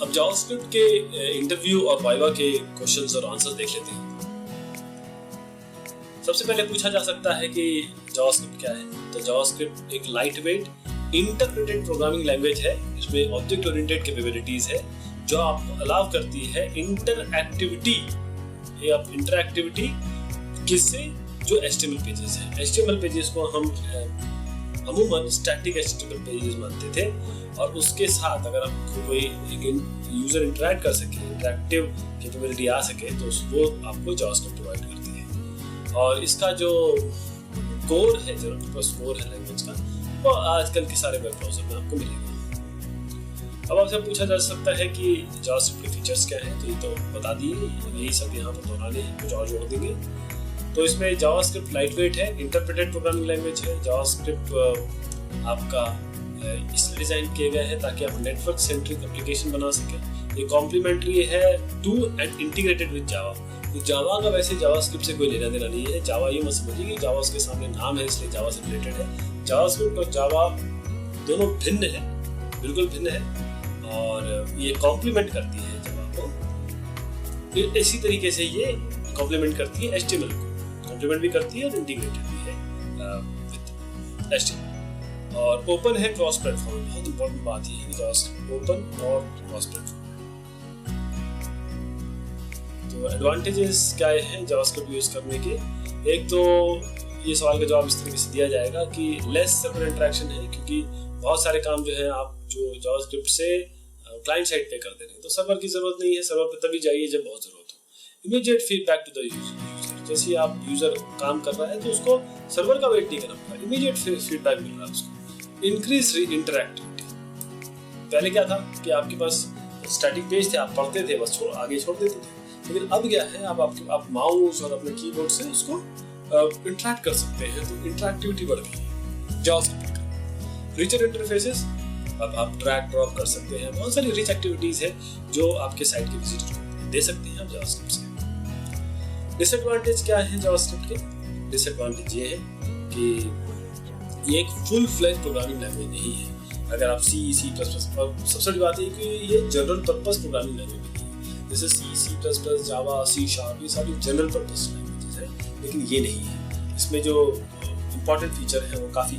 अब जावास्क्रिप्ट के इंटरव्यू और वाइवा के क्वेश्चंस और आंसर्स देख लेते हैं। सबसे पहले पूछा जा सकता है कि जावास्क्रिप्ट क्या है। तो जावास्क्रिप्ट एक light weight interpreted programming language है। इसमें ऑब्जेक्ट ओरिएंटेड कैपेबिलिटीज है जो आपको अलाउ करती है इंटरएक्टिविटी। ये आप इंटरएक्टिविटी किससे? जो HTML पेजेस है। HTML पेजेस को हम अमूमन स्टैटिक HTML पेजेस मानते थे, और उसके साथ अगर आपको कोई यूजर इंटरैक्ट कर सके, इंटरैक्टिव कैपेबिलिटी आ सके, तो वो आपको जावास्क्रिप्ट प्रोवाइड करती है। और इसका जो कोर है, जो कोर है लैंग्वेज का, वो आजकल के सारे वेब ब्राउज़र में आपको मिलेगा। अब आपसे पूछा जा सकता है कि जावास्क्रिप्ट के फीचर्स क्या हैं, तो ये तो बता दिए, यही सब यहाँ पर दोहराने हैं, कुछ और जोड़ देंगे। तो इसमें जावास्क्रिप्ट लाइटवेट है, इंटरप्रेटेड प्रोग्रामिंग लैंग्वेज है। जावास्क्रिप्ट आपका इसलिए डिजाइन किए गए हैं ताकि आप नेटवर्क सेंट्रिक एप्लीकेशन बना सकें। ये कॉम्प्लीमेंट्री है to and integrated with Java. तो जावा का वैसे जावास्क्रिप्ट से कोई लेना देना नहीं है। जावा ये मत समझिए कि जावा उसके सामने नाम है इसलिए जावा से रिलेटेड है। जावास्क्रिप्ट और जावा दोनों भिन्न है, बिल्कुल भिन्न है, और ये कॉम्प्लीमेंट करती है जावा को। इसी तरीके से ये कॉम्प्लीमेंट करती है HTML को, कॉम्प्लीमेंट भी करती है और इंटीग्रेटेड भी है विद HTML। और ओपन है क्रॉस प्लेटफॉर्म। बहुत इंपॉर्टेंट बात ये है कि जावास्क्रिप्ट ओपन और क्रॉस प्लेटफॉर्म। तो एडवांटेजेस क्या हैं जावास्क्रिप्ट यूज करने के? एक तो ये सवाल का जवाब इस तरीके से दिया जाएगा कि लेस सर्वर इंटरेक्शन है, क्योंकि बहुत सारे काम जो है आप जो जावास्क्रिप्ट से क्लाइंट साइड पे कर दे रहे हैं, तो सर्वर की जरूरत नहीं है। सर्वर पे तभी जाइए जब बहुत जरूरत हो। Immediate feedback to the user. जैसे आप यूजर काम कर रहा है तो उसको सर्वर का वेट नहीं करना पड़ता, इमीडिएट फीडबैक मिल रहा है उसको। Increase interactivity. पहले क्या था कि आपके पास स्टैटिक पेज थे, आप पढ़ते थे बस आगे छोड़ देते थे, लेकिन अब क्या है, आप माउस और अपने कीबोर्ड से उसको इंटरैक्ट कर सकते हैं। तो इंटरएक्टिविटी बढ़ गई है जावास्क्रिप्ट का। रिचर इंटरफेसेस, अब आप ड्रैग ड्रॉप कर सकते हैं। बहुत सारी रिच एक्टिविटीज है जो आपके साइट के विजिटर को दे सकते हैं आप जावास्क्रिप्ट से। डिसएडवांटेज क्या है जावास्क्रिप्ट के? डिसएडवांटेज ये है कि ये एक फुल फ्लेज प्रोग्रामिंग लैंग्वेज नहीं है। अगर आप C++, और सबसे बड़ी बात है कि ये जनरल पर्पस प्रोग्रामिंग लैंग्वेज नहीं है। जैसे C++, जावा, C#, ये सारी जनरल पर्पस लैंग्वेजेस हैं, लेकिन ये नहीं है। इसमें जो इम्पोर्टेंट फीचर है वो काफ़ी,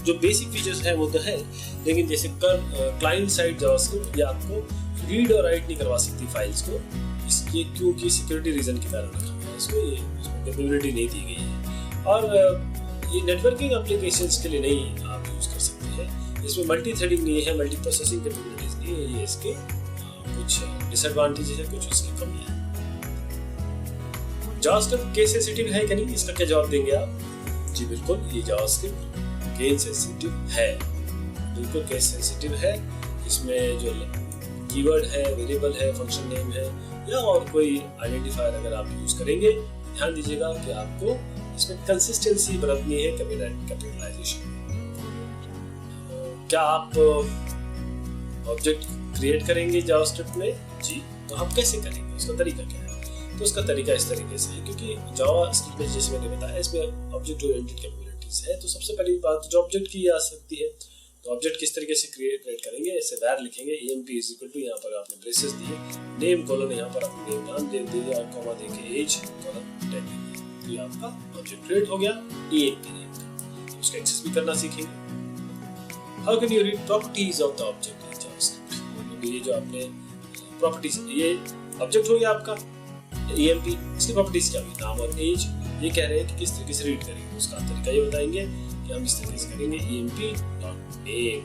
जो बेसिक फीचर्स हैं वो तो है, लेकिन जैसे क्लाइंट साइड जावास्क्रिप्ट ये आपको रीड और राइट नहीं करवा सकती फाइल्स को, इसलिए क्योंकि सिक्योरिटी रीजन के कारण रखा गया है इसको, ये कैपेबिलिटी नहीं दी गई है। और ये नेटवर्किंग एप्लीकेशंस के लिए नहीं आप यूज कर सकते हैं। इसमें मल्टी थ्रेडिंग नहीं है, मल्टी प्रोसेसिंग कैपेबिलिटीज नहीं है। ये इसके कुछ डिसएडवांटेजेस है, कुछ इसकी कमियां हैं। जावास्क्रिप्ट केस सेंसिटिव है कि नहीं, इसका क्या जवाब देंगे आप? जी बिल्कुल, ये जावास्क्रिप्ट केस सेंसिटिव है, बिल्कुल केस सेंसिटिव है। इसमें जो कीवर्ड है, वेरिएबल है, फंक्शन नेम है, या और कोई आइडेंटिफायर अगर आप यूज करेंगे, ध्यान दीजिएगा कि आपको इसमें कंसिस्टेंसी बरतनी है, कैपिटलाइजेशन। क्या आप ऑब्जेक्ट क्रिएट करेंगे जावास्क्रिप्ट में? जी। तो हम कैसे करेंगे, उसका तरीका क्या है? तो उसका तरीका इस तरीके से है, क्योंकि जावास्क्रिप्ट में जैसे मैंने बताया इसमें ऑब्जेक्ट ओरिएंटेड कैपेबिलिटीज है। तो सबसे पहली बात जो ऑब्जेक्ट की आ सकती है, तो ऑब्जेक्ट किस तरीके से क्रिएट करेंगे? ऐसे वैर लिखेंगे, emp = यहाँ पर आपने ब्रेसेस दिए, नेम कोलन यहाँ पर आपने नेम नाम दे दिया और कॉमा देके एज कोलन 10 दे दिया, तो ये आपका ऑब्जेक्ट क्रिएट हो गया emp नेम का। तो उसका एक्सेस भी करना सीखेंगे। How can you read properties of the object in JavaScript? ये जो आपने प्रॉपर्टीज, ये ऑब्जेक्ट हो गया आपका emp, इसकी प्रॉपर्टीज क्या हुई? नाम और एज। ये कह रहे हैं कि किस तरीके से रीड करेंगे, उसका तरीका ये बताएंगे कि हम इस तरीके से करेंगे emp.name,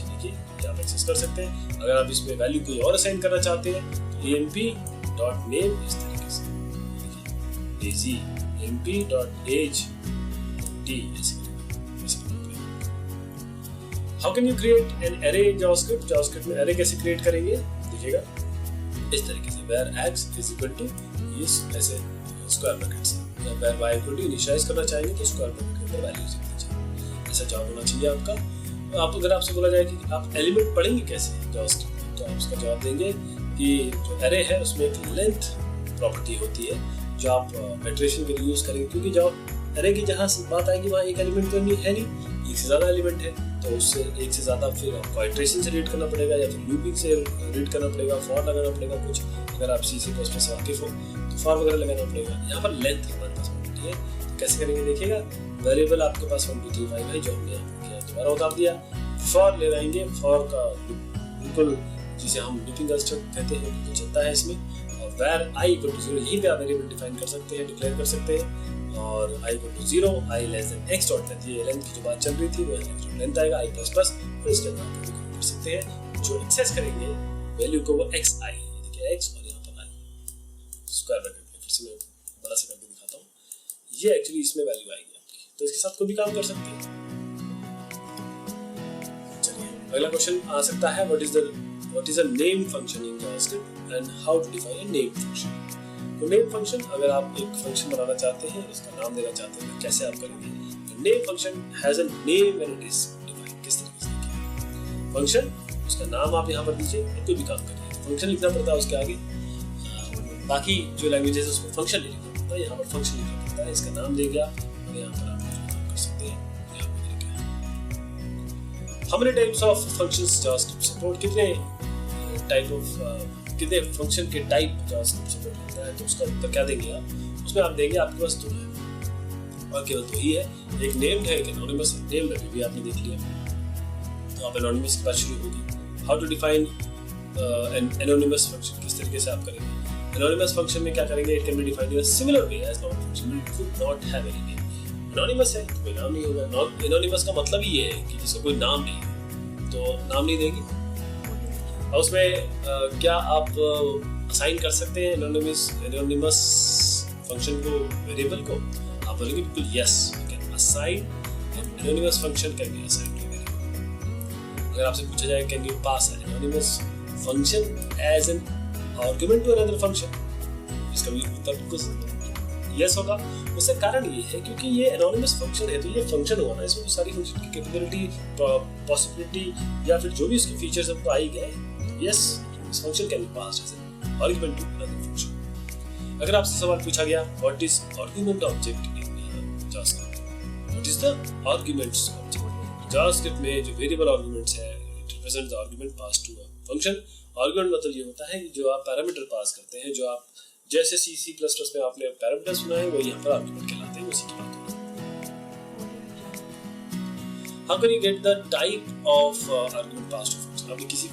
देखिए आप एक्सेस कर सकते हैं। अगर आप इसमें वैल्यू कोई और असाइन करना चाहते हैं तो emp.name इस तरीके से, देखिए emp.age how can you create an array in JavaScript? JavaScript में एरे कैसे क्रिएट करेंगे देखिएगा इस तरीके से, where x = इस ऐसे square brackets, where y = initialise करना चाहेंगे तो स्क्वायर ब्रैकेट के अंदर वैल्यूज लिखनी चाहिए। ऐसा जवाब होना चाहिए आपका। आप अगर आपसे बोला जाए कि आप एलिमेंट पढ़ेंगे कैसे जावास्क्रिप्ट में, तो आप उसका जवाब देंगे कि जो एरे है उसमें एक लेंथ प्रॉपर्टी होती है जो आप इटरेशन के लिए यूज करेंगे, क्योंकि जब एरे की जहाँ बात आएगी वहाँ एक एलिमेंट तो है नहीं, एक से ज़्यादा एलिमेंट है तो उससे एक से ज़्यादा फिर आपको आइटरेशन से रीड करना पड़ेगा या फिर लूपिंग से रीड करना पड़ेगा, फॉर लगाना पड़ेगा कुछ। अगर आप C++ से वाकिफ हो तो फॉर वगैरह लगाना पड़ेगा। यहाँ पर लेंथ हमारे पास प्रॉपर्टी है, तो कैसे करेंगे देखिएगा। वेरिएबल आपके पास 1 2 3 5 है जो हमने यहाँ किया, दोबारा बता दिया। फॉर ले आएंगे, फॉर का बिल्कुल जिसे हम लूपिंग कंस्ट्रक्ट कहते हैं बिल्कुल चलता है इसमें। और where i = 0 यहीं पे आप वेरिएबल डिफाइन कर सकते हैं, डिक्लेयर कर सकते हैं। और i = 0, i x लेंथ, ये लेंथ की जो बात चल रही थी वो लेंथ आएगा i++, और इसके अंदर आप कर सकते हैं जो एक्सेस करेंगे वैल्यू को वो xi, देखिए x और यहाँ पर i स्क्वायर ब्रैकेट में, फिर से मैं बड़ा सा करके दिखाता हूँ। ये एक्चुअली इसमें वैल्यू आएगी आपकी, तो इसके साथ कोई भी काम कर सकते हैं। चलिए अगला क्वेश्चन आ सकता है, what is a name function in JavaScript and how to define a name function। तो नेम फंक्शन, अगर आप एक फंक्शन बनाना चाहते हैं, उसका नाम देना चाहते हैं, कैसे आप करेंगे। Name function has a name and it is defined. किस तरीके से देखिए, फंक्शन उसका नाम आप यहाँ पर दीजिए और कोई भी काम करिए, फंक्शन लिखना पड़ता है उसके आगे। बाकी जो लैंग्वेजेस है उसमें फंक्शन नहीं लिखना पड़ता है, यहाँ पर फंक्शन लिखना पड़ता है। इसका नाम देंगे आप और यहाँ पर आप काम कर सकते हैं। How many types of functions JavaScript support, कितने फंक्शन के टाइप JavaScript सपोर्ट करता है, तो उसका उत्तर क्या देंगे आप। उसमें आप देंगे आपके पास 2 है और केवल 2 ही है, एक नेम्ड है, एक एनोनिमस है। नेम्ड अभी भी आपने देख लिया, तो आप एनोनिमस की बात शुरू होगी। How to define an anonymous function, किस तरीके से आप करेंगे। एनोनिमस फंक्शन में क्या करेंगे, it can be defined in a similar way as non function, it should not have any name. Anonymous है तो कोई नाम नहीं होगा। एनोनिमस का मतलब ही ये है कि जिसका कोई नाम नहीं है, तो नाम नहीं देगी। और उसमें क्या आप असाइन कर सकते हैं एनोनिमस फंक्शन को वेरिएबल को। आप बोलेंगे बिल्कुल yes, you can assign anonymous function can be assign to variable. अगर आपसे पूछा जाए can you pass an anonymous function as an argument to another function, इसका भी उत्तर बिल्कुल यस होगा। उसका कारण ये है क्योंकि ये एनोनिमस फंक्शन है, तो ये फंक्शन हुआ ना, इसमें तो सारी फंक्शन की कैपेबिलिटी, पॉसिबिलिटी या फिर जो भी उसके फीचर्स हैं वो आ ही गए। Yes, this function can be passed as an argument to another function. अगर आपसे सवाल पूछा गया what is argument object in JavaScript, what is the arguments object. JavaScript में जो वेरिएबल आर्गुमेंट्स है, it represent the argument pass to a function. Argument मतलब ये होता है कि जो आप पैरामीटर पास करते हैं, जो आप जैसे C++ में आपने पैरामीटर सुना है वो यहाँ पर आर्गुमेंट कहलाते हैं, उसी की बात है। How can you get the type of argument passed to function? आपने किसी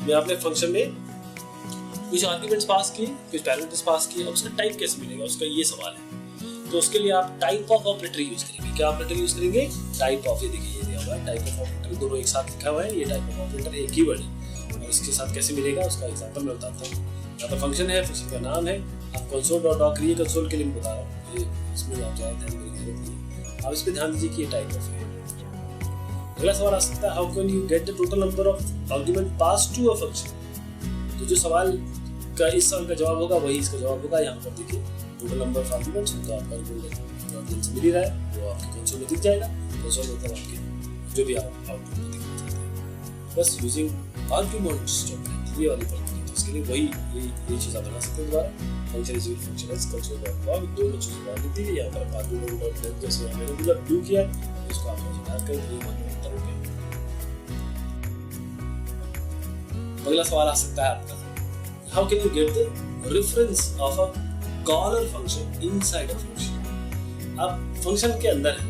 में आपने फंक्शन में कुछ आर्गुमेंट्स पास किए, कुछ पैरामीटर्स पास किए, अब उसका टाइप कैसे मिलेगा, उसका ये सवाल है। तो उसके लिए आप टाइप ऑफ ऑपरेटर यूज करेंगे। क्या ऑपरेटर यूज करेंगे? Type of. ये देखिए ये दिया हुआ है टाइप ऑफ ऑपरेटर, दोनों एक साथ लिखा हुआ है। ये टाइप ऑफ ऑपरेटर एक कीवर्ड है और इसके साथ कैसे मिलेगा उसका एग्जांपल मैं बताता हूँ। यहाँ पर फंक्शन है, फंक्शन का नाम है। आप console.doc ये कंसोल के लिए बता रहा हूँ, ये इसमें आप ज़्यादा ध्यान देने की जरूरत नहीं। आप इस पे ध्यान दीजिए कि ये टाइप ऑफ है। अगला सवाल आ सकता है, how can you get the total number of argument pass to a function. तो जो सवाल का इस सवाल का जवाब होगा वही इसका जवाब होगा। यहाँ पर देखिए टोटल नंबर ऑफ आर्गुमेंट्स, उनका आपका आर्गुमेंट मिल ही रहा है, वो आपके कंसोल में दिख जाएगा। कंसोल मतलब आपके जो भी आप आउटपुट में दिखना चाहते हैं, बस यूजिंग आर्गुमेंट्स ये वाली प्रॉपर्टी। इसके लिए वही ये चीज़ आप बना सकते हैं दोबारा। Function is function as console.log, दोनों चीज़ बना देती है। यहाँ पर argument.length जैसे हमने रेगुलर डू किया है, इसको आप सुधार कर दिए। अगला सवाल आ सकता है आपका, how can you get the reference of a caller function inside a function. अब फंक्शन के अंदर है,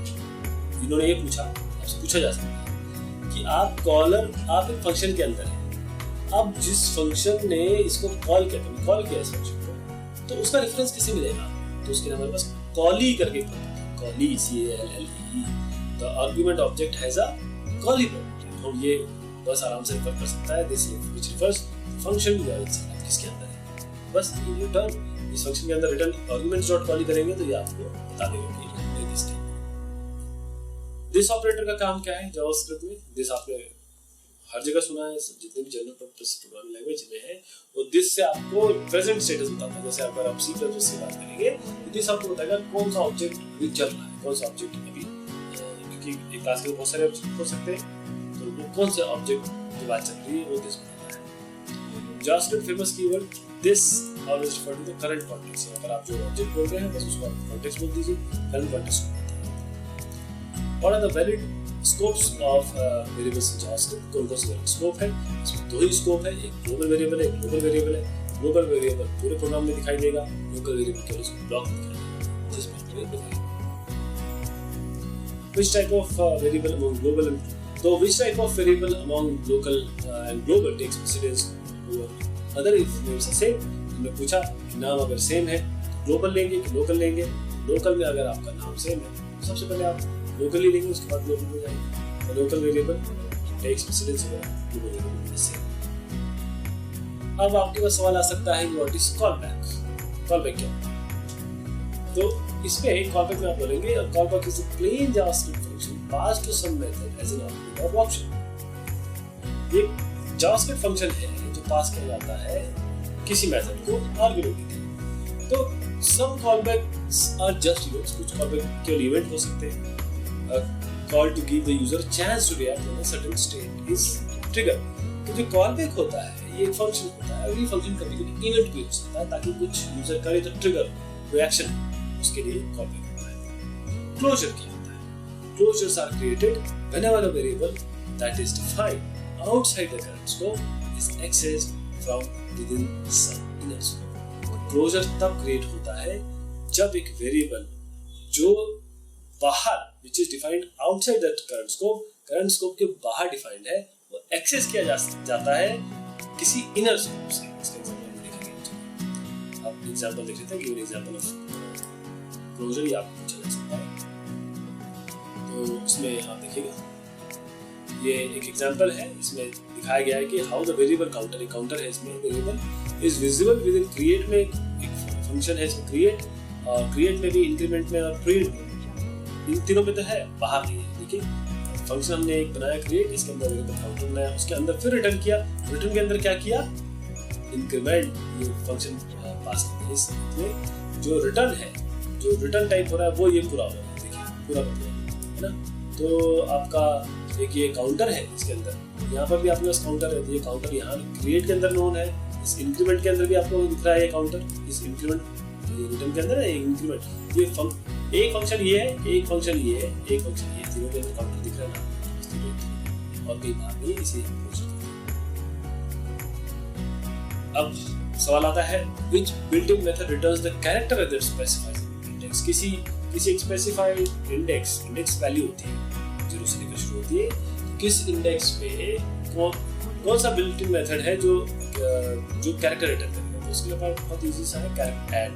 इन्होंने ये पूछा, आपसे पूछा जा सकता है कि आप एक फंक्शन के अंदर है, अब जिस फंक्शन ने इसको कॉल किया इस फंक्शन को, तो उसका रेफरेंस कैसे मिलेगा। तो उसके लिए हमारे पास कॉली करके callee CALLE, the argument object has a callee property. हम ये बस आराम से रेफर कर सकता है, this which refers function you are inside, किसके अंदर है। बस ये रिटर्न इस फंक्शन के अंदर रिटर्न आर्गुमेंट्स डॉट कॉली करेंगे तो ये आपको बता देगा कि दिस टाइप। दिस ऑपरेटर का काम क्या है जावास्क्रिप्ट में। दिस आपने हर जगह सुना है, जितने भी जनरल पर्पस प्रोग्रामिंग लैंग्वेज में है, वो दिस से आपको प्रेजेंट स्टेटस बताता है। जैसे अगर आप C++ से बात करेंगे तो दिस आपको बताएगा कौन सा ऑब्जेक्ट अभी चल रहा है, कौन सा ऑब्जेक्ट अभी, क्योंकि एक क्लास के बहुत सारे ऑब्जेक्ट हो सकते हैं, तो वो कौन से ऑब्जेक्ट की बात चल रही है वो दिस बताता है। JavaScript famous keyword this always refer to the current context. यहाँ पर आप जो ऑब्जेक्ट बोल रहे हैं बस उसको कॉन्टेक्स्ट बोल दीजिए, करंट कॉन्टेक्स्ट को बताता है। What are the valid scopes of variables in JavaScript, कौन कौन से स्कोप है? इसमें दो ही स्कोप है, एक ग्लोबल वेरिएबल है, एक लोकल वेरिएबल है। ग्लोबल वेरिएबल पूरे प्रोग्राम में दिखाई देगा, लोकल वेरिएबल केवल उसको ब्लॉक में दिखाई देगा, जिसमें which type of variable among global and so which type of variable among local and global takes precedence over other if names are same? हमने पूछा कि नाम अगर सेम है तो ग्लोबल लेंगे कि लोकल लेंगे। लोकल में अगर आपका नाम सेम है तो सबसे पहले आप लोकल ही लेंगे, उसके बाद ग्लोबल में जाएंगे। तो local variable takes precedence over global variable same. अब आपके पास सवाल आ सकता है कि व्हाट इज कॉलबैक? कॉलबैक क्या होता है? तो इसमें कॉलबैक में आप बोलेंगे callback is a plain JavaScript function pass to some method as an argument और ऑप्शन। ये जावास्क्रिप्ट फंक्शन है जो पास किया जाता है किसी मेथड को आर्गुमेंट के लिए। तो some callbacks are just events, कुछ कॉलबैक केवल इवेंट हो सकते हैं। Call to give the user chance to react when a certain state is trigger. तो जो कॉलबैक होता है ये एक फंक्शन होता है, और ये फंक्शन कभी-कभी इवेंट भी हो सकता है ताकि कुछ यूजर करे तो ट्रिगर रिएक्शन, उसके लिए कॉलबैक होता है। क्लोजर क्या होता है? Closures are created whenever a variable that is defined outside the current scope is accessed from within some inner scope. Closure तब क्रिएट होता है जब एक वेरिएबल जो बाहर which is defined outside that current scope के बाहर डिफाइंड है, वो एक्सेस किया जाता है किसी इनर स्कोप से। इसका एग्जांपल देखेंगे। अब एग्जांपल देख लेते हैं, गिवन एग्जांपल ऑफ क्लोजर ही आपको पूछा जा सकता है। तो इसमें आप देखिएगा, ये एक एग्जांपल है, इसमें दिखाया गया है कि हाउ द वेरिएबल काउंटर, एक काउंटर है इसमें, variable is visible with in create में एक फंक्शन है इसमें क्रिएट, और क्रिएट में भी इंक्रीमेंट में और प्रिंट, इन तीनों में तो है, बाहर नहीं है। देखिए फंक्शन हमने एक बनाया क्रिएट, इसके अंदर वेरिएबल काउंटर बनाया, उसके अंदर फिर रिटर्न किया, रिटर्न के अंदर क्या किया? इंक्रीमेंट, ये फंक्शन पास करते हैं। इसमें जो रिटर्न है, जो रिटर्न टाइप हो रहा है वो ये पूरा हो रहा है, देखिए पूरा है ना। तो आपका एक ये काउंटर है इसके अंदर, यहाँ पर भी आपके पास काउंटर है, ये काउंटर यहाँ क्रिएट के अंदर नोन है, इस इंक्रीमेंट के अंदर भी आपको दिख रहा है ये काउंटर, इस इंक्रीमेंट रिटर्न के अंदर है इंक्रीमेंट। ये एक फंक्शन ये है, एक फंक्शन ये है, एक फंक्शन ये, तीनों के अंदर काउंटर दिख रहा है ना, और कहीं बाहर नहीं, इसे अब सवाल आता है which built-in method returns the character that specifies index। किसी स्पेसिफाइड इंडेक्स वैल्यू होती है, 0 से लेकर शुरू होती है, तो किस इंडेक्स पे कौन सा बिल्ट-इन मेथड है जो कैरेक्टर रिटर्न करेगा? तो उसके लिए बहुत इजी सा है, कैरेक्टर ऐड।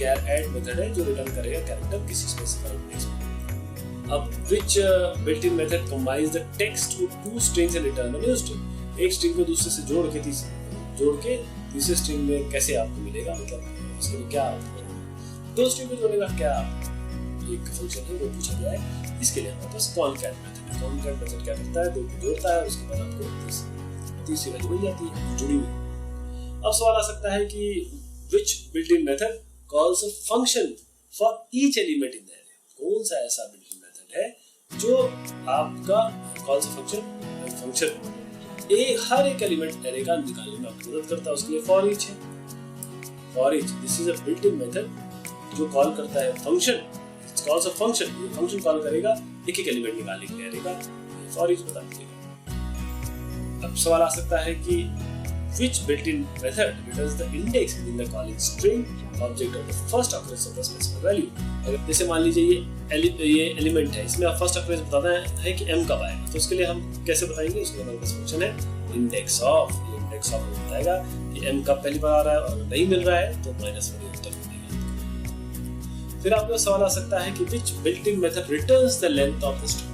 कैर ऐड मेथड है जो रिटर्न करेगा कैरेक्टर किसी स्पेसिफाइड इंडेक्स में। अब which built-in method combines the text with two strings and return a new string। एक स्ट्रिंग को दूसरे से जोड़ के तीसरे स्ट्रिंग में कैसे आपको मिलेगा, मतलब इसके लिए क्या दो स्ट्रिंग को जोड़ने का क्या एक फंक्शन है वो पूछा गया है। इसके लिए हमारे पास कॉनकैट मेथड है। कॉनकैट मेथड क्या करता है? दो को जोड़ता है, उसके बाद आपको तीसरी वैल्यू मिल जाती है जुड़ी हुई। अब सवाल आ सकता है कि which built-in method calls a function for each element in the array। कौन सा ऐसा built-in method है जो आपका calls a function हर एक एलिमेंट array का निकालने में आपको मदद करता है, उसके लिए for each है। for each this is a built-in method जो कॉल करता है function, it calls a function, ये फंक्शन कॉल करेगा एक एलिमेंट निकालने के लिए array का, for each बता दीजिएगा। अब सवाल आ सकता है कि which built-in method returns the index within the calling string object of the first occurrence of the specified value। अगर जैसे मान लीजिए ये एलिमेंट है, इसमें आप फर्स्ट ऑकरेंस बताना है कि m कब आएगा, तो उसके लिए हम कैसे बताएंगे? उसके लिए हमारे पास फंक्शन है इंडेक्स ऑफ। ये इंडेक्स ऑफ बताएगा कि m कब पहली बार आ रहा है, और नहीं मिल रहा है तो -1 उत्तर मिलेगा। फिर आपका सवाल आ सकता है कि which built-in method returns the length of the string।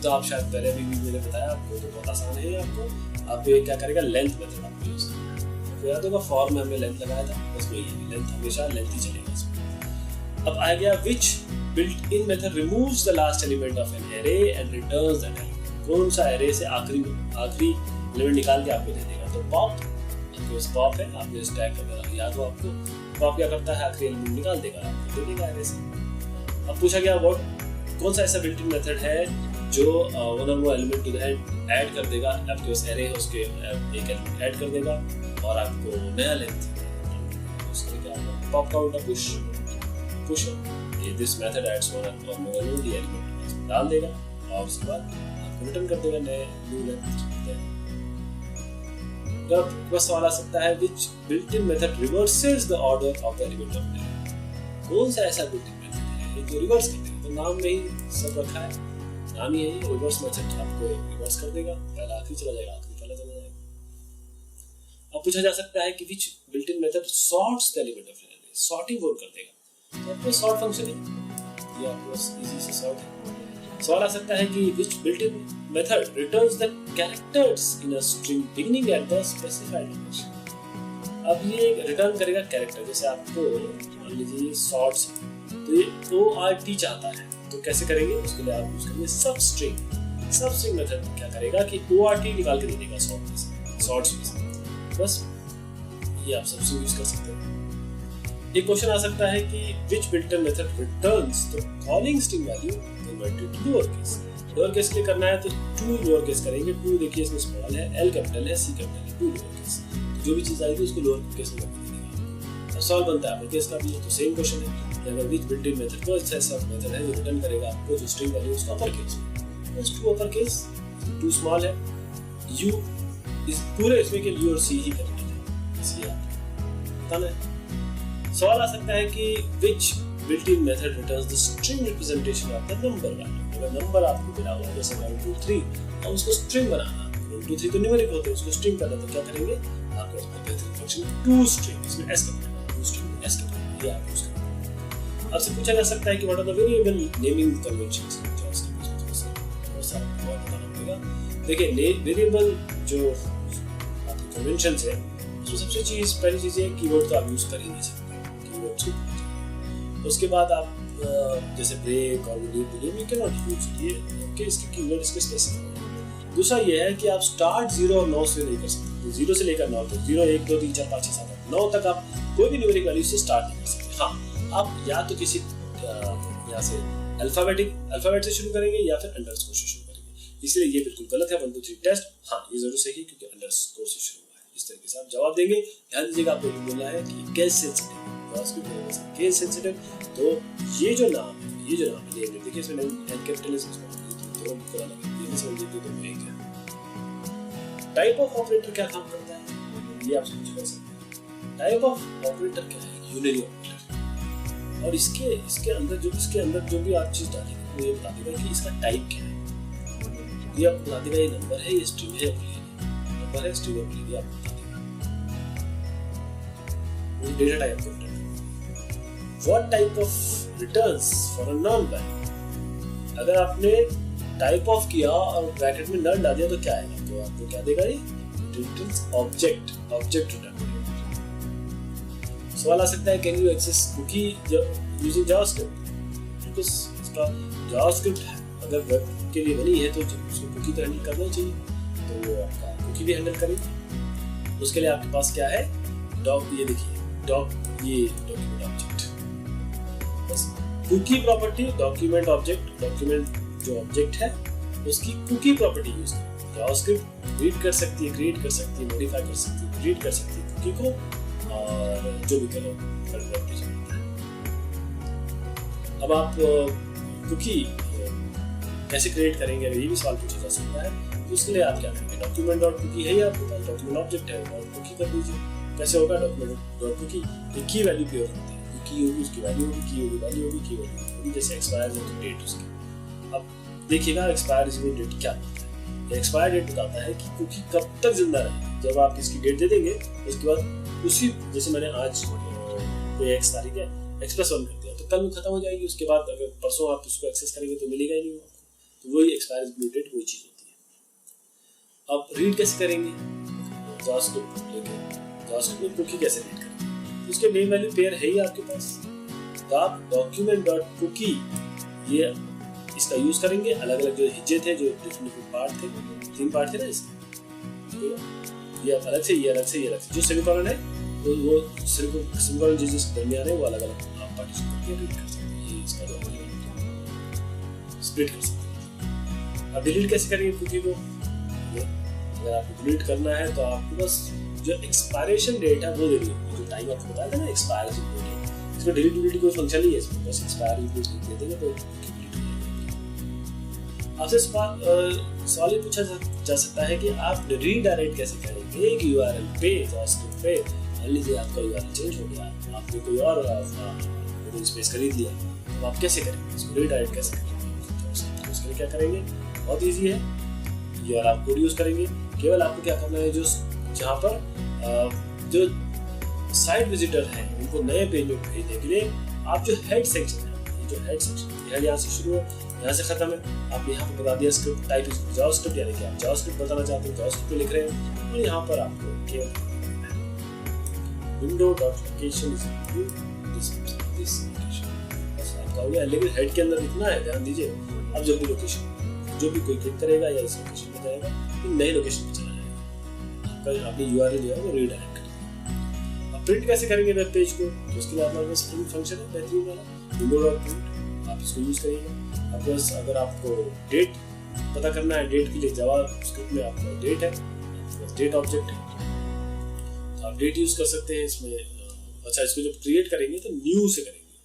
तो आप शायद पहले भी मैंने बताया आपको, तो बहुत आसान है आपको। आप ये क्या करेगा? लेंथ मेथड आपको यूज करना है। याद होगा फॉर में हमने लेंथ लगाया था, बस वही है, लेंथ हमेशा लेंथ ही चलेगा इसमें। अब आ गया which built-in method removes the last element of an array and returns that element। कौन सा array से आखिरी एलिमेंट निकाल के आपको दे देगा? तो पॉप, आपके पास पॉप है, आपने स्टैक वगैरह याद हो आपको, पॉप क्या करता है? आखिरी एलिमेंट निकाल देगा, आपको दे देगा array से। अब पूछा गया कौन सा ऐसा built-in method है जो वन और वो एलिमेंट टू द ऐड कर देगा, आपके पास एरे है उसके एक एलिमेंट ऐड कर देगा और आपको नया लेंथ उसके क्या होगा? पॉप काउंट पुश ये दिस मेथड एड्स वन और मोर एलिमेंट ये एलिमेंट डाल देगा और उसके बाद आपको रिटर्न कर देगा नए न्यू लेंथ। अब बस सवाल आ सकता है which built-in method reverses the order of the element of array? कौन सा ऐसा built-in method है जो रिवर्स कर देगा? तो नाम में ही सब रखा है, नाम ही है ये रिवर्स मेथड, आपको रिवर्स कर देगा, पहला आखिरी चला जाएगा, आखिरी पहला चला जाएगा। अब पूछा जा सकता है कि which built-in method sorts the element of array? Sorting कौन कर देगा? तो आपको सॉर्ट फंक्शन है, ये आपको इजी से सॉर्ट है। सवाल आ सकता है कि which built-in method returns the characters in a string beginning at the specified location? अब ये रिटर्न करेगा कैरेक्टर, जैसे आपको मान लीजिए सॉर्ट्स तो ये ORT चाहता है, तो कैसे करेंगे? उसके लिए आप यूज करेंगे सबस्ट्रिंग मेथड क्या करेगा कि ORT निकाल के दे देगा सॉर्ट्स में से, बस ये आप सबस्ट्रिंग यूज कर सकते हैं। एक क्वेश्चन आ सकता है कि which built-in method returns the calling string value converted to lower case? Lower case के लिए करना है तो 2 लोअर केस करेंगे, 2 देखिए इसमें स्मॉल है, L कैपिटल है, C कैपिटल है, 2 लोअर केस, तो जो भी चीज आएगी उसको लोअर केस में कर देगा। अब सवाल बनता है अपर केस का भी है, तो सेम क्वेश्चन है, अगर which built-in method को ऐसा मेथड है जो रिटर्न करेगा आपको जो स्ट्रिंग वैल्यू उसको अपर केस में, बस 2 अपर केस, 2 स्मॉल है, U इस पूरे इसमें के U और C ही करेंगे, इसलिए आप बताना है। सवाल आ सकता है कि which built-in method returns the string representation of the number value? अगर नंबर आपको मिला हुआ है जैसे 1 2 3 और उसको स्ट्रिंग बनाना, 1 2 3 तो न्यूमेरिक होते हैं, उसको स्ट्रिंग करना, तो क्या करेंगे? आपको इसमें बेहतरीन फंक्शन toString, इसमें s का मतलब toString s का मतलब ये आप यूज करेंगे। आपसे पूछा जा सकता है कि what are the variable naming conventions? बहुत सारा बताना पड़ेगा। देखिए वेरिएबल जो आपके कन्वेंशंस है उसमें सबसे पहली चीज है कीवर्ड तो आप यूज कर ही नहीं सकते, उसके बाद आप जैसे ब्रेक और delete you can not use ये ओके, इसके कीवर्ड इसके स्पेसिफिक है। दूसरा ये है कि आप स्टार्ट 0 और 9 से नहीं कर सकते, 0 से लेकर 9 तक, 0 1 2 3 4 5 6 7 8 9 तक आप कोई भी न्यूमेरिक वैल्यू से स्टार्ट नहीं कर सकते। हाँ, आप या तो किसी यहाँ से अल्फाबेट से शुरू करेंगे या फिर अंडरस्कोर से शुरू करेंगे, इसलिए ये बिल्कुल गलत है। 1 2 3 टेस्ट, हाँ ये जरूर सही है क्योंकि अंडरस्कोर से शुरू हुआ है। इस तरीके से आप जवाब देंगे। ध्यान दीजिएगा, आपको ये बोलना है कि केस सेंसिटिव केस सेंसिटिव, तो ये जो नाम है देखिए इसमें एन कैपिटल तो पूरा लगे, ये समझ लीजिए तो एक है। टाइप ऑफ ऑपरेटर क्या काम करता है ये आप समझ कर सकते हैं। टाइप ऑफ ऑपरेटर क्या है? यूनियरी ऑपरेटर, और इसके अंदर जो भी आप चीज डालेंगे वो ये बता देगा कि इसका टाइप क्या है। ये आपको बता देगा ये नंबर है, ये स्ट्रिंग है, नंबर है, स्ट्रिंग है, ये आपको बता देगा। Data type operator What type of returns for a null value? अगर आपने टाइप ऑफ किया और ब्रैकेट में नल डाल दिया तो क्या आएगा? तो आपको क्या देगा? ये returns object रिटर्न करेगा। सवाल आ सकता है can you access cookie using JavaScript? Because इसका जावास्क्रिप्ट अगर वेब के लिए बनी है तो उसको कुकी तो हैंडल करना चाहिए, तो वो आपका कुकी भी हैंडल करेगी। उसके लिए आपके पास क्या है? ये देखिए document object, cookie property document object, document जो ऑब्जेक्ट है उसकी कुकी प्रॉपर्टी यूज करें। जावास्क्रिप्ट रीड कर सकती है, क्रिएट कर सकती है, मॉडिफाई कर सकती है, रीड कर सकती है कुकी को, और जो भी करो अब आप कुकी कैसे क्रिएट करेंगे, अगर ये भी सवाल पूछा जा सकता है, तो उसके लिए आप क्या करेंगे? डॉक्यूमेंट डॉट कुकी है, आपके पास डॉक्यूमेंट ऑब्जेक्ट है और कुकी कर दीजिए। कैसे होगा? डॉक्यूमेंट डॉट कुकी की वैल्यू प्योर होती है, की होगी उसकी वैल्यू होगी, की होगी वैल्यू होगी, की होगी जैसे एक्सपायर है तो डेट उसकी। अब देखिएगा एक्सपायर डेट क्या होता है? एक्सपायर डेट बताता है कि कुकी कब तक जिंदा रहेगी। जब आप इसकी डेट दे देंगे उसके बाद उसी, जैसे मैंने आज कोई x तारीख है x+1 कर दिया तो कल वो खत्म हो जाएगी, उसके बाद अगर परसों आप उसको एक्सेस करेंगे तो मिलेगा ही नहीं आपको, तो वही एक्सपायर डेट वही चीज होती है। अब रीड कैसे करेंगे? जावास्क्रिप्ट में कुकी कैसे रीड करेंगे? उसके नेम वैल्यू पेयर है ही आपके पास, तो आप डॉक्यूमेंट डॉट कुकी ये इसका यूज करेंगे। अलग अलग जो हिज्जे थे, जो डिफरेंट पार्ट थे, 3 पार्ट थे ना इसके, ये अलग से, ये अलग से, ये अलग से, जो सेमीकोलन है वो सेमीकोलन जिसके दरमियान है वो अलग अलग आप पार्टीशन करके रीड कर सकते हैं। ये इसका जो स्प्लिट कर सकते हैं। अब डिलीट कैसे करेंगे कुकी को? अगर आपको डिलीट करना है तो आपको बस जो एक्सपायरेशन डेट है वो दे दीजिए, जो टाइम आपको बताया था ना एक्सपायरेशन डेट, इसमें डिलीट कोई फंक्शन नहीं है, इसमें बस एक्सपायरी डेट दे देंगे तो डिलीट हो जाएगा। आपसे सवाल ये पूछा जा सकता है कि आप रीडायरेक्ट कैसे करेंगे एक यूआरएल पे जावास्क्रिप्ट पे। मान लीजिए आपका यूआरएल चेंज हो गया, आपने कोई और डोमेन स्पेस खरीद लिया, तो आप कैसे करेंगे इसको रीडायरेक्ट कैसे करेंगे? उसके लिए क्या करेंगे, बहुत ईजी है, यूआरएल कोड यूज करेंगे। केवल आपको क्या करना है, जो जहाँ पर जो साइट विजिटर हैं उनको नए पेज में भेजने के लिए आप जो हेड सेक्शन है, जो हेड सेक्शन है यहाँ से शुरू है यहाँ से खत्म है, आप यहाँ पर बता दिया स्क्रिप्ट टाइप जावास्क्रिप्ट, यानी कि आप जावास्क्रिप्ट बताना चाहते हैं जावास्क्रिप्ट लिख रहे हैं, और यहाँ पर आपको केवल window.location is this location बस आपका हो गया। लेकिन हेड के अंदर इतना है, ध्यान दीजिए, अब जब भी लोकेशन जो भी कोई क्लिक करेगा या इस लोकेशन में जाएगा तो नई लोकेशन पे चला जाएगा, आपका अपनी यूआरएल जो है वो रीडायरेक्ट करेगा। अब प्रिंट कैसे करेंगे वेब पेज को, तो उसके लिए हमारे पास प्रिंट फंक्शन है बेहतरीन वाला window.print, आप इसको यूज करिएगा। आपके पास अगर आपको डेट पता करना है, डेट के लिए जावास्क्रिप्ट में आपका डेट है, आपके पास डेट ऑब्जेक्ट है, तो आप डेट यूज कर सकते हैं इसमें। अच्छा, इसको जब क्रिएट करेंगे तो न्यू से करेंगे,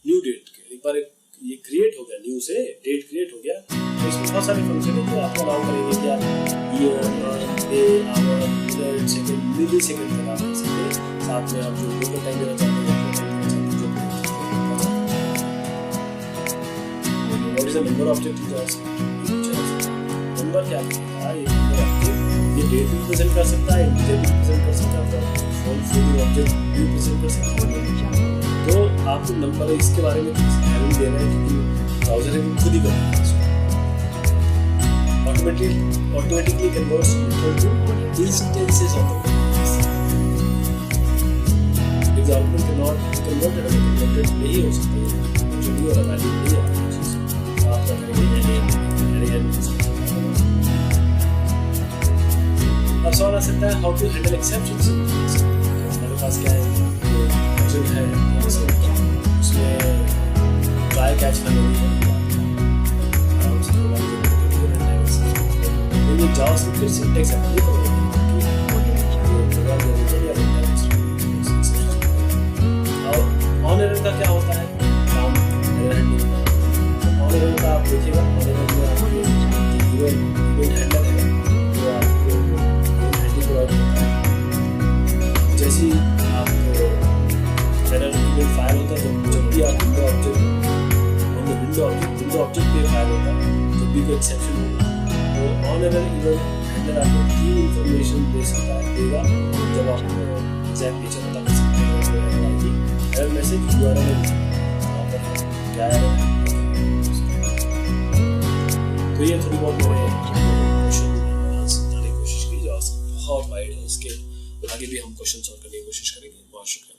न्यू डेट के। एक बार ये क्रिएट हो गया, न्यू से डेट क्रिएट हो गया, तो इसमें बहुत सारे फंक्शन है जो आपको अलाउ करेंगे कि आप year, day, hour, minute, second, millisecond तक आप कर सकते हैं। साथ में आप जो लोकल टाइम देना चाहते हैं, what is the number object in JavaScript, number क्या है, ये नंबर ऑब्जेक्ट ये डेट भी प्रेजेंट कर सकता है, इंटीजर भी प्रेजेंट कर सकता है, फॉल फ्लोटिंग ऑब्जेक्ट भी प्रेजेंट कर सकता है। तो आपको नंबर इसके बारे में ध्यान देना है क्योंकि ब्राउज़र है वो खुद ही करता है इसको। automatically converts to instances of the example cannot be converted, अगर converted नहीं हो सकता है जो भी और वैल्यू नहीं आ रही चीज़, तो आप क्या करेंगे अब सवाल आ सकता है हाउ टू हैंडल एक्सेप्शंस। हमारे पास क्या है, फंक्शन है उसमें ट्राई कैच मेमोरी है, ये जावास्क्रिप्ट के सिंटैक्स है, और ऑन एरर का क्या होता है काम, एरर हैंडलिंग। ऑन एरर का आप देखिएगा, ऑन एरर में आपके इवेंट हैंडलर है जो आपको इवेंट हैंडलिंग प्रोवाइड करता है। जैसे ही आपको एरर इवेंट फायर होता है, जब भी आप विंडो ऑब्जेक्ट पे फायर होता है, जब भी कोई एक्सेप्शन होगा तो ऑन एरर इवेंट हैंडलर आपको 3 इंफॉर्मेशन दे सकता है, देगा जब आप एग्जैक्ट नेचर पता कर सकते हैं जो एरर आएगी। एरर मैसेज यूआरएल वहाँ पर क्या एरर है, तो ये थोड़ी बहुत मैंने क्वेश्चन आंसर करने की कोशिश की। जावास्क्रिप्ट बहुत वाइड है, इसके आगे भी हम क्वेश्चन सॉल्व करने की कोशिश करेंगे। बहुत शुक्रिया।